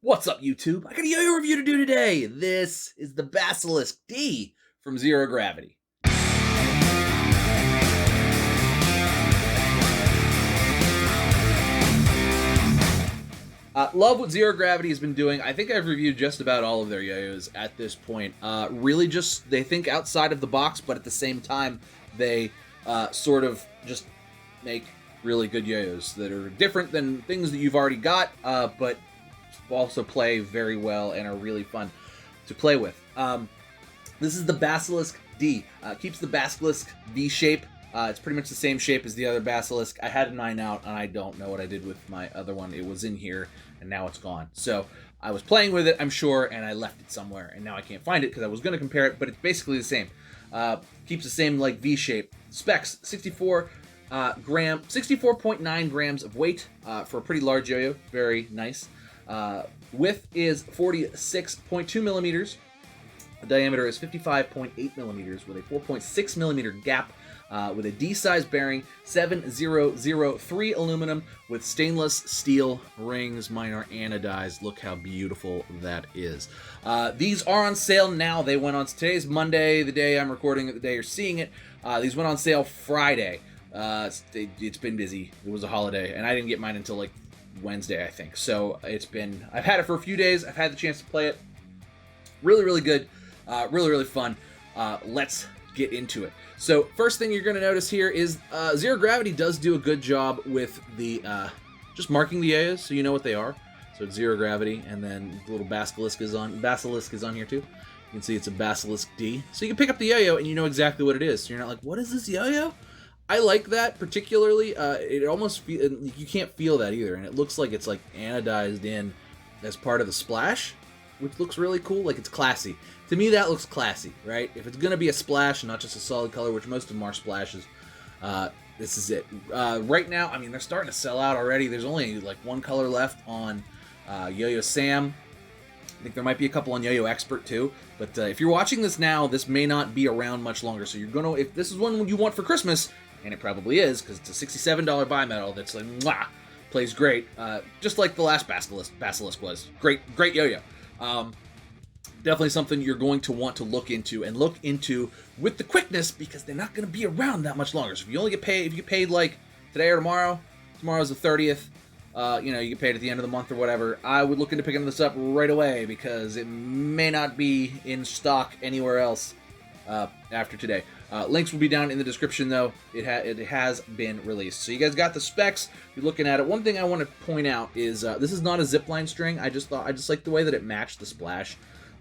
What's up, YouTube? I got a yo-yo review to do today. This is the Basilisk-D from Zero Gravity. Love what Zero Gravity has been doing. I think I've reviewed just about all of their yo-yos at this point. Really just, they think outside of the box, but at the same time, they sort of just make really good yo-yos that are different than things that you've already got, but also play very well and are really fun to play with. This is the Basilisk-D. Keeps the Basilisk V shape. It's pretty much the same shape as the other Basilisk. I had mine out, and I don't know what I did with my other one. It was in here, and now it's gone. So I was playing with it, I'm sure, and I left it somewhere, and now I can't find it because I was going to compare it, but it's basically the same. Keeps the same like V shape. Specs: 64.9 grams of weight for a pretty large yo-yo. Very nice. Width is 46.2 millimeters. The diameter is 55.8 millimeters with a 4.6 millimeter gap, with a D-size bearing, 7003 aluminum with stainless steel rings. Mine are anodized. Look how beautiful that is. These are on sale now. They went on, today's Monday, the day I'm recording it, the day you're seeing it. These went on sale Friday. It's been busy. It was a holiday, and I didn't get mine until like Wednesday, I think. So I've had it for a few days. I've had the chance to play it. Really, really good. Really fun. Let's get into it. So first thing you're going to notice here is Zero Gravity does do a good job with the just marking the areas so you know what they are. So it's Zero Gravity, and then the little Basilisk is on here too. You can see it's a Basilisk-D. So you can pick up the yo-yo and you know exactly what it is. So you're not like, what is this yo-yo? I like that particularly. It almost you can't feel that either, and it looks like it's like anodized in as part of the splash, which looks really cool. Like, it's classy. To me, that looks classy, right? If it's gonna be a splash, not just a solid color, which most of them are splashes, this is it. Right now, I mean, they're starting to sell out already. There's only like one color left on Yo-Yo Sam. I think there might be a couple on Yo-Yo Expert too, but if you're watching this now, this may not be around much longer. So you're gonna, if this is one you want for Christmas, and it probably is, because it's a $67 bimetal that's like, mwah, plays great, just like the last Basilisk was. Great yo-yo. Definitely something you're going to want to look into with the quickness, because they're not going to be around that much longer. So if you get paid like today or tomorrow's the 30th, you get paid at the end of the month or whatever, I would look into picking this up right away, because it may not be in stock anywhere else after today. Links will be down in the description, though. It has been released. So you guys got the specs. You're looking at it. One thing I want to point out is this is not a Zipline string. I just like the way that it matched the splash.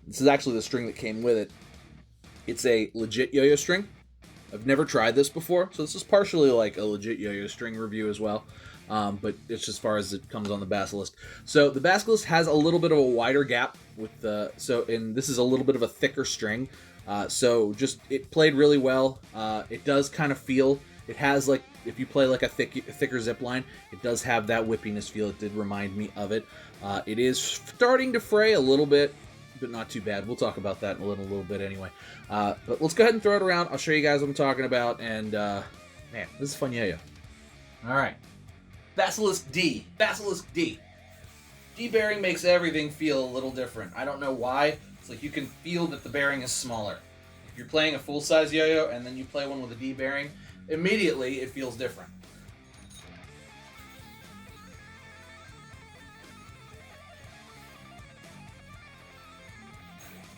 This is actually the string that came with it. It's a legit yo-yo string. I've never tried this before, so this is partially like a legit yo-yo string review as well. But it's just as far as it comes on the Basilisk. So the Basilisk has a little bit of a wider gap with and this is a little bit of a thicker string. So it played really well. It does kind of feel, it has like, if you play like a thicker Zipline, it does have that whippiness feel. It did remind me of it. It is starting to fray a little bit, but not too bad. We'll talk about that in a little bit anyway. But let's go ahead and throw it around. I'll show you guys what I'm talking about, and man, this is fun yo-yo. All right. Basilisk-D. Basilisk-D. D-bearing makes everything feel a little different. I don't know why. It's like you can feel that the bearing is smaller. If you're playing a full-size yo-yo and then you play one with a D bearing, immediately it feels different.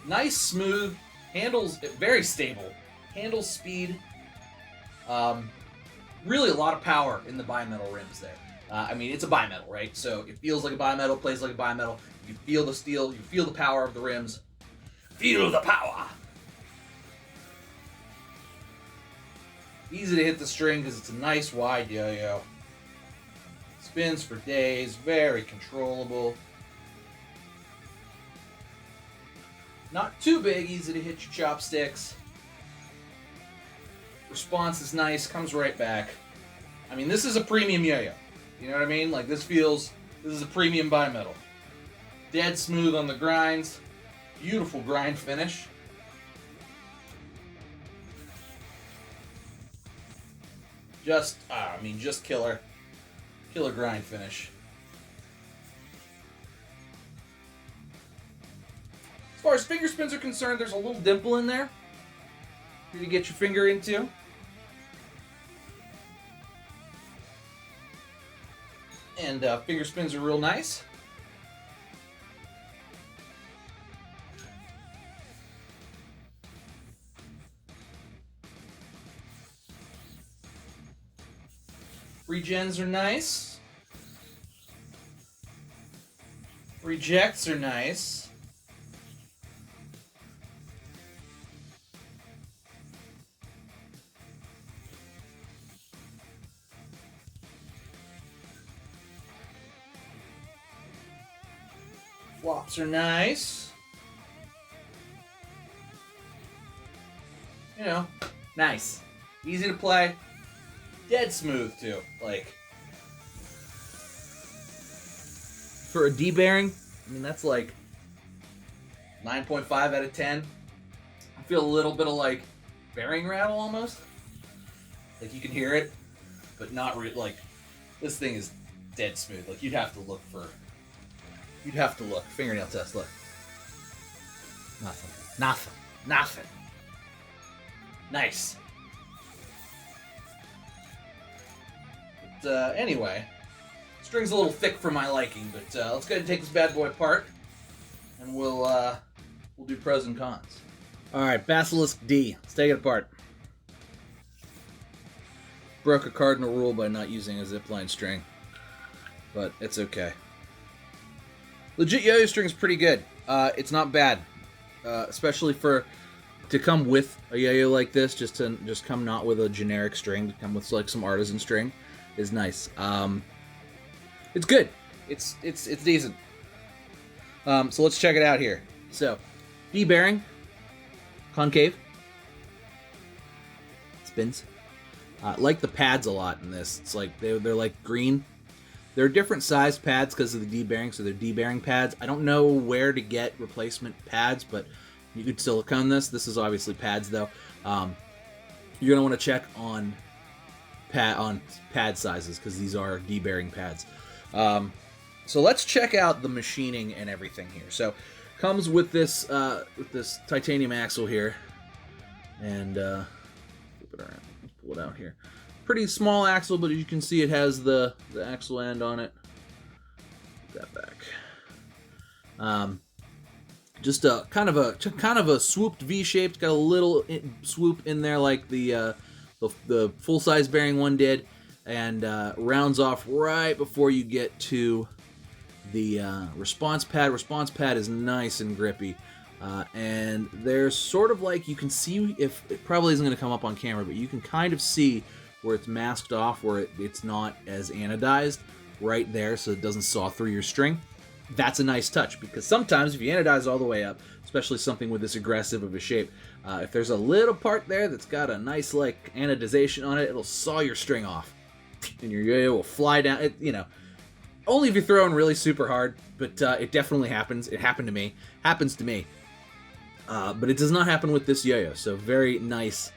Nice, smooth, handles very stable, handles speed. Really a lot of power in the bimetal rims there. I mean, it's a bimetal, right? So it feels like a bimetal, plays like a bimetal. You feel the steel, you feel the power of the rims. Feel the power! Easy to hit the string because it's a nice wide yo-yo. Spins for days, very controllable. Not too big, easy to hit your chopsticks. Response is nice, comes right back. I mean, this is a premium yo-yo. You know what I mean? Like, this is a premium bimetal. Dead smooth on the grinds. Beautiful grind finish. Just killer grind finish. As far as finger spins are concerned, there's a little dimple in there for you to get your finger into. And finger spins are real nice. Regens are nice. Rejects are nice. Flops are nice. You know, nice. Easy to play. Dead smooth, too. Like, for a D bearing, I mean, that's like 9.5 out of 10. I feel a little bit of, like, bearing rattle almost. Like, you can hear it, but not really. Like, this thing is dead smooth. Like, you'd have to look. Fingernail test, look. Nothing. Nice. But, anyway, string's a little thick for my liking, but let's go ahead and take this bad boy apart, and we'll do pros and cons. All right, Basilisk-D. Let's take it apart. Broke a cardinal rule by not using a zipline string, but it's okay. Legit yo-yo string's pretty good. It's not bad, especially to come with a yo-yo like this. Just come not with a generic string, to come with like some artisan string, is nice. It's good. It's decent. So let's check it out here. So, D bearing, concave, spins. I like the pads a lot in this. It's like they're like green. They're different sized pads because of the D bearing, so they're D bearing pads. I don't know where to get replacement pads, but you could silicone this. This is obviously pads though. You're gonna want to check on pad sizes because these are D bearing pads. So let's check out the machining and everything here. So comes with this titanium axle here, and flip it around. Let's pull it out here. Pretty small axle, but as you can see, it has the axle end on it. Put that back. Just a kind of a swooped V-shaped. Got a little swoop in there like the full size bearing one did, and rounds off right before you get to the response pad. Response pad is nice and grippy. And there's sort of like, you can see, if it probably isn't going to come up on camera, but you can kind of see where it's masked off, where it's not as anodized right there, so it doesn't saw through your string. That's a nice touch, because sometimes if you anodize all the way up, especially something with this aggressive of a shape, if there's a little part there that's got a nice like anodization on it, it'll saw your string off, and your yo-yo will fly down. Only if you're throwing really super hard, but it definitely happens. It happened to me. Happens to me. But it does not happen with this yo-yo, so very nice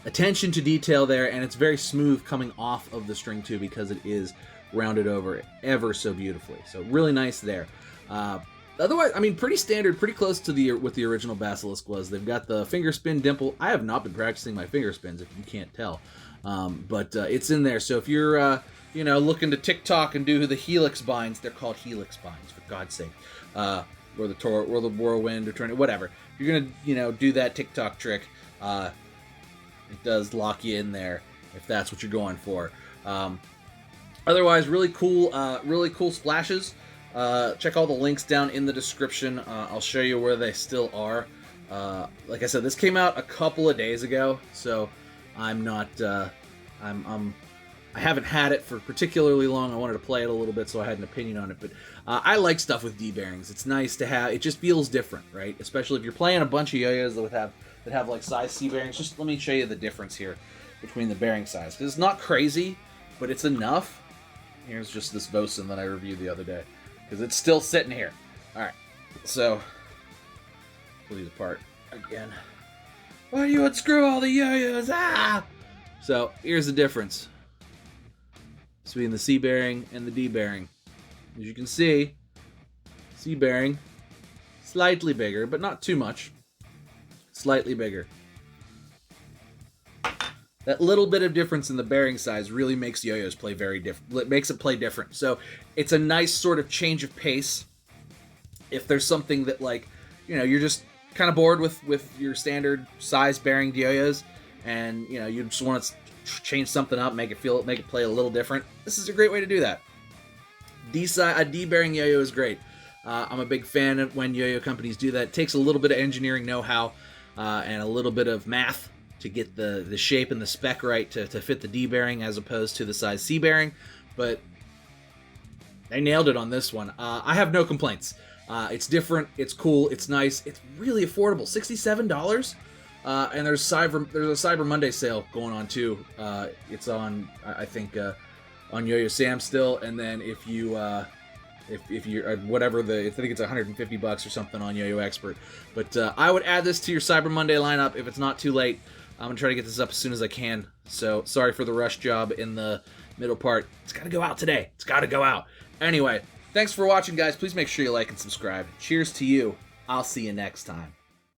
attention to detail there, and it's very smooth coming off of the string too, because it is rounded over ever so beautifully. So really nice there. Otherwise, I mean, pretty standard, pretty close to what the original Basilisk was. They've got the finger spin dimple. I have not been practicing my finger spins, if you can't tell, but it's in there. So if you're looking to TikTok and do the helix binds, they're called helix binds, for God's sake. Or the whirlwind or tornado, whatever. If you're gonna do that TikTok trick, it does lock you in there if that's what you're going for. Otherwise, really cool splashes. Check all the links down in the description. I'll show you where they still are. Like I said, this came out a couple of days ago, so I'm not. I haven't had it for particularly long. I wanted to play it a little bit, so I had an opinion on it. But I like stuff with D bearings. It's nice to have. It just feels different, right? Especially if you're playing a bunch of yo-yos that have like size C bearings. Just let me show you the difference here between the bearing size, because it's not crazy, but it's enough. Here's just this Vosen that I reviewed the other day, because it's still sitting here. All right, so pull these apart again. Why do you unscrew all the yo-yos? Ah! So here's the difference between the C bearing and the D bearing. As you can see, C bearing Slightly bigger, but not too much. Slightly bigger. That little bit of difference in the bearing size really makes yo-yos play very different. It makes it play different. So it's a nice sort of change of pace. If there's something that, like, you know, you're just kind of bored with your standard size bearing yo-yos, and you know you just want to change something up, make it play a little different, this is a great way to do that. A D bearing yo-yo is great. I'm a big fan of when yo-yo companies do that. It takes a little bit of engineering know-how and a little bit of math to get the shape and the spec right to fit the D bearing as opposed to the size C bearing, but they nailed it on this one. I have no complaints. It's different, it's cool, it's nice, it's really affordable. $67, and there's a Cyber Monday sale going on too. It's on, I think, on Yo-Yo Sam still, and then if you if you're whatever I think it's $150 or something on Yo-Yo Expert. But I would add this to your Cyber Monday lineup if it's not too late. I'm gonna try to get this up as soon as I can. So sorry for the rush job in the middle part. It's gotta go out today. It's gotta go out. Anyway, thanks for watching, guys. Please make sure you like and subscribe. Cheers to you. I'll see you next time.